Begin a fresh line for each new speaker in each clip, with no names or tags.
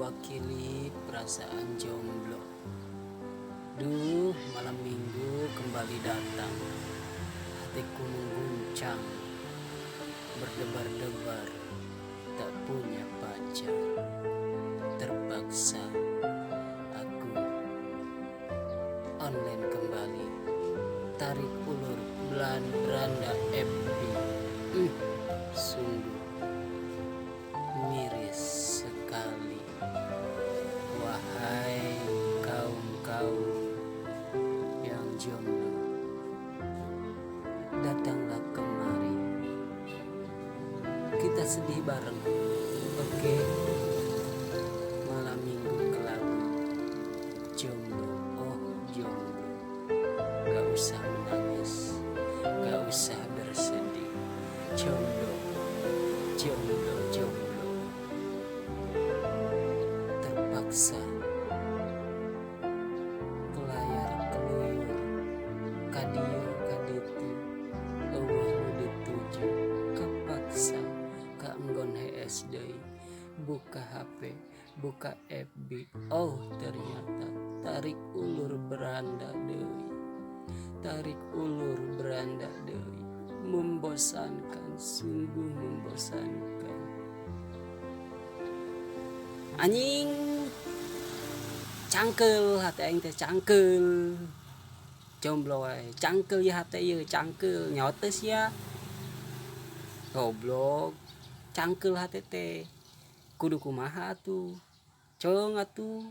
mewakili perasaan jomblo. Duh, malam minggu kembali datang. Hatiku mengguncang, berdebar-debar, tak punya pacar. Terpaksa aku online kembali, tarik ulur beranda FB. Sungguh miris sekali. Wahai kaum yang jomblo, datanglah kemari, kita sedih bareng. Oke, malam minggu kelabu. Jomblo, oh jomblo, gak usah menangis, gak usah bersedih. Jomblo, terpaksa kelayar keluyur, kadieu kaditu, eueuh nu dituju, kapaksa ka enggon HS deui, buka HP, buka FB. Oh ternyata tarik ulur beranda deui, tarik ulur beranda deui. Membosankan, sungguh membosankan. Anjing cangkel hati aing teh, cangkel. Jomblo wae cangkel ya hati ieu, cangkel nyaoteus ya. Goblok, cangkel hati teh. Kudu kumaha atuh? Ceung atuh.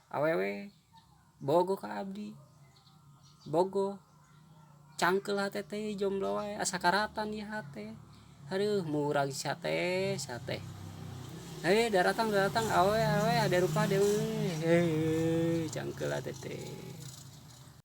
Awewe bogo ka abdi. Bogo. Cangkel hati teh jomblo wae, asa karatan ieu hate. Aduh, murag sate. Datang awe ada rupa deui. Cangkel hati teh.